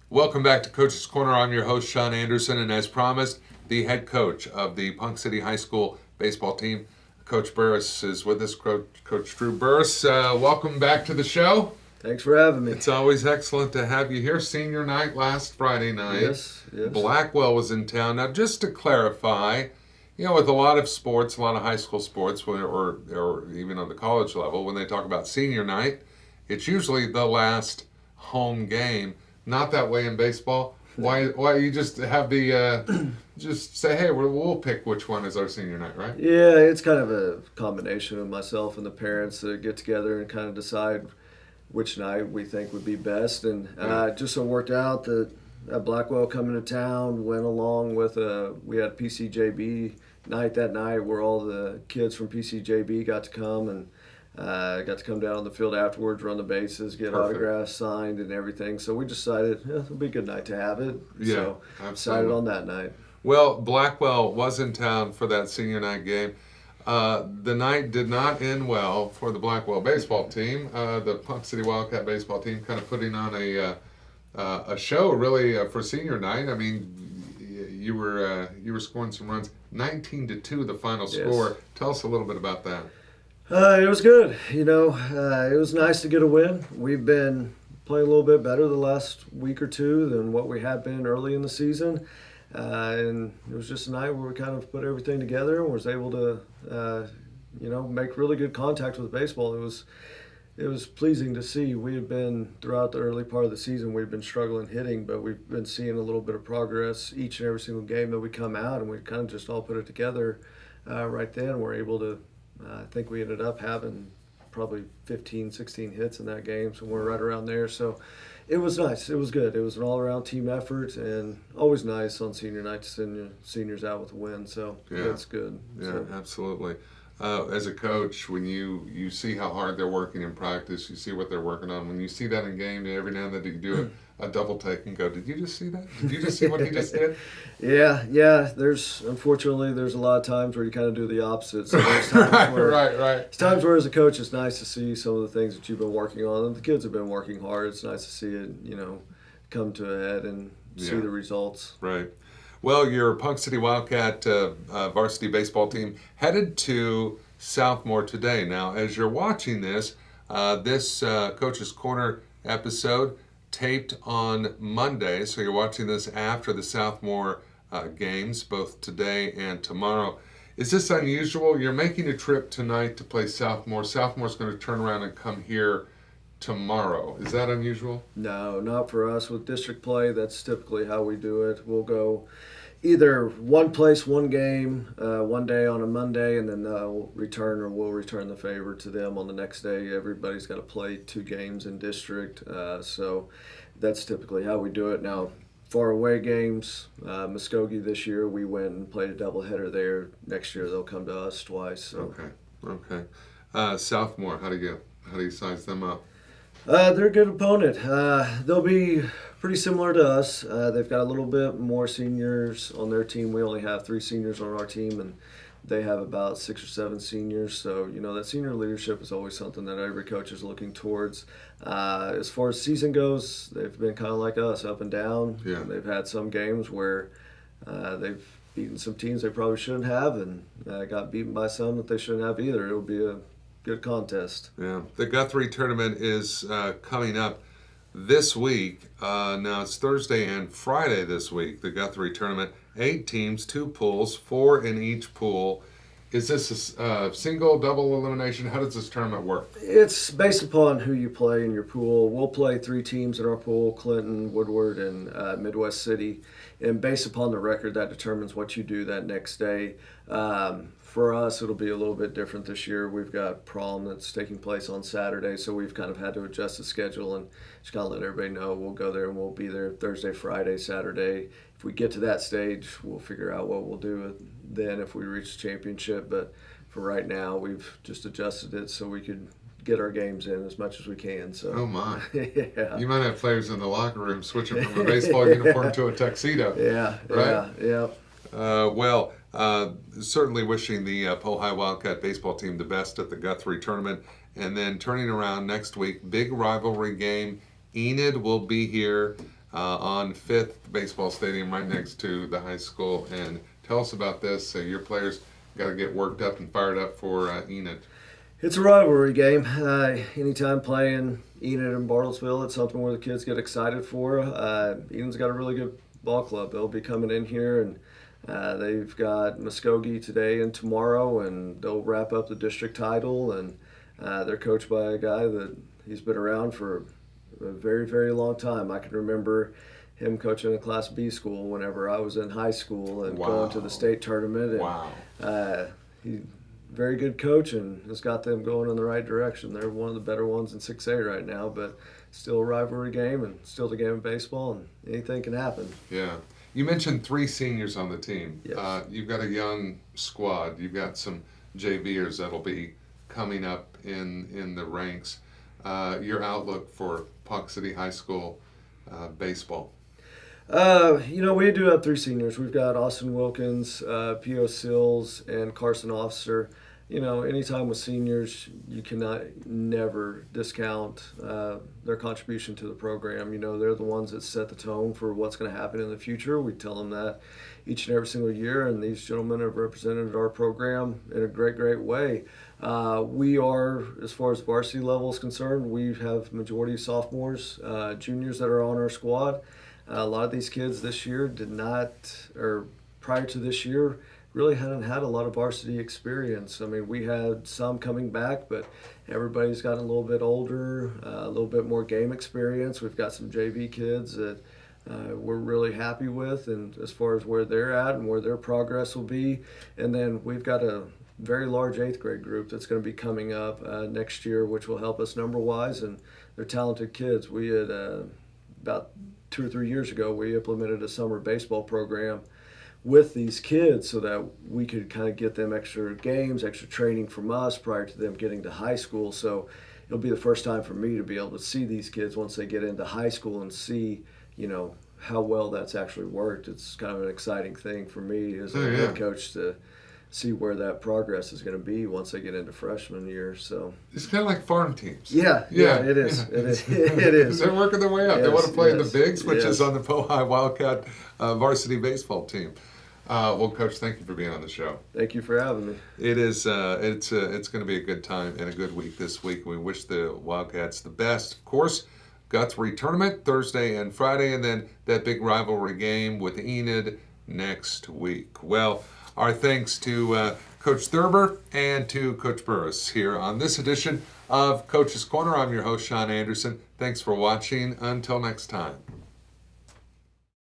Welcome back to Coach's Corner. I'm your host, Sean Anderson, and as promised, the head coach of the Ponca City High School baseball team, Coach Burris, is with us. Coach Drew Burris, welcome back to the show. Thanks for having me. It's always excellent to have you here. Senior night last Friday night. Yes. Blackwell was in town. Now, just to clarify, with a lot of sports, a lot of high school sports, or even on the college level, when they talk about senior night, it's usually the last home game. Not that way in baseball. Why you just have the just say, hey, we'll pick which one is our senior night, right? Yeah, it's kind of a combination of myself and the parents that get together and kind of decide which night we think would be best. And just so it worked out that Blackwell coming to town went along with we had PCJB night that night where all the kids from PCJB got to come and got to come down on the field afterwards, run the bases, get autographs signed and everything. So we decided it'll be a good night to have it. Yeah, so absolutely. Decided on that night. Well, Blackwell was in town for that senior night game. The night did not end well for the Blackwell baseball team. The Ponca City Wildcat baseball team kind of putting on a show really for senior night. I mean, you were scoring some runs. 19-2 the final score. Tell us a little bit about that. It was good. It was nice to get a win. We've been playing a little bit better the last week or two than what we had been early in the season. And it was just a night where we kind of put everything together and was able to, make really good contact with baseball. It was pleasing to see. We had been, throughout the early part of the season, we've been struggling hitting, but we've been seeing a little bit of progress each and every single game that we come out, and we kind of just all put it together right then. We're able to, I think we ended up having probably 15, 16 hits in that game, so we're right around there. So it was nice. It was good. It was an all-around team effort, and always nice on senior night to send seniors out with a win. So that's good. Yeah, absolutely. As a coach, when you see how hard they're working in practice, you see what they're working on. When you see that in game, every now and then you do a double take and go, "Did you just see that? Did you just see what he just did?" Yeah. Unfortunately, there's a lot of times where you kind of do the opposite. So there's times right. There's times where, as a coach, it's nice to see some of the things that you've been working on, and the kids have been working hard. It's nice to see it, come to a head and see the results. Right. Well, your Ponca City Wildcat varsity baseball team headed to Southmore today. Now, as you're watching this Coach's Corner episode taped on Monday, so you're watching this after the Southmore games, both today and tomorrow. Is this unusual? You're making a trip tonight to play Southmore. Southmore's going to turn around and come here tomorrow. Is that unusual? No, not for us. With district play, that's typically how we do it. We'll go either one place, one game, one day on a Monday, and then we'll return the favor to them on the next day. Everybody's got to play 2 games in district, so that's typically how we do it. Now, far away games, Muskogee this year, we went and played a doubleheader there. Next year, they'll come to us twice. So. Okay. Southmore, how do you size them up? They're a good opponent. They'll be pretty similar to us. They've got a little bit more seniors on their team. We only have 3 seniors on our team, and they have about 6 or 7 seniors. So, that senior leadership is always something that every coach is looking towards. As far as season goes, they've been kind of like us, up and down. Yeah. They've had some games where they've beaten some teams they probably shouldn't have, and got beaten by some that they shouldn't have either. It'll be a good contest. Yeah, the Guthrie tournament is coming up this week. Now it's Thursday and Friday this week. The Guthrie tournament, 8 teams, 2 pools, 4 in each pool. Is this a single, double elimination? How does this tournament work? It's based upon who you play in your pool. We'll play 3 teams in our pool: Clinton, Woodward, and Midwest City. And based upon the record, that determines what you do that next day. For us, it'll be a little bit different this year. We've got prom that's taking place on Saturday, so we've kind of had to adjust the schedule and just kind of let everybody know we'll go there and we'll be there Thursday, Friday, Saturday. If we get to that stage, we'll figure out what we'll do then if we reach the championship. But for right now, we've just adjusted it so we could get our games in as much as we can. So. Oh my! Yeah. You might have players in the locker room switching from a baseball uniform to a tuxedo. Yeah. Right. Yeah. Certainly wishing the Pohai Wildcat baseball team the best at the Guthrie tournament. And then turning around next week, big rivalry game. Enid will be here on 5th Baseball Stadium right next to the high school. And tell us about this. Your players got to get worked up and fired up for Enid. It's a rivalry game. Anytime playing Enid and Bartlesville, it's something where the kids get excited for. Enid's got a really good ball club. They'll be coming in here, and they've got Muskogee today and tomorrow, and they'll wrap up the district title. And they're coached by a guy that he's been around for a very, very long time. I can remember him coaching a Class B school whenever I was in high school and going to the state tournament. And, wow. He very good coach and has got them going in the right direction. They're one of the better ones in 6A right now, but still a rivalry game and still the game of baseball, and anything can happen. Yeah. You mentioned 3 seniors on the team. Yes. You've got a young squad. You've got some JVers that'll be coming up in the ranks. Your outlook for Ponca City High School baseball? We do have 3 seniors. We've got Austin Wilkins, P.O. Sills, and Carson Officer. Anytime with seniors, you cannot never discount their contribution to the program. They're the ones that set the tone for what's going to happen in the future. We tell them that each and every single year, and these gentlemen have represented our program in a great, great way. We are, as far as varsity level is concerned, we have majority sophomores, juniors that are on our squad. A lot of these kids this year prior to this year, really hadn't had a lot of varsity experience. I mean, we had some coming back, but everybody's gotten a little bit older, a little bit more game experience. We've got some JV kids that we're really happy with, and as far as where they're at and where their progress will be. And then we've got a very large 8th grade group that's going to be coming up next year, which will help us number-wise, and they're talented kids. We had about 2 or 3 years ago, we implemented a summer baseball program with these kids so that we could kind of get them extra games, extra training from us prior to them getting to high school. So it'll be the first time for me to be able to see these kids once they get into high school and see, how well that's actually worked. It's kind of an exciting thing for me as a head coach to see where that progress is going to be once they get into freshman year. So it's kind of like farm teams. Yeah, it is. It is. They're working their way up. They want to play in the bigs, which is on the Pohai Wildcat varsity baseball team. Well, Coach, thank you for being on the show. Thank you for having me. It is. It's going to be a good time and a good week this week. We wish the Wildcats the best. Of course, Guthrie tournament Thursday and Friday, and then that big rivalry game with Enid next week. Well, our thanks to Coach Thurber and to Coach Burris here on this edition of Coach's Corner. I'm your host, Sean Anderson. Thanks for watching. Until next time.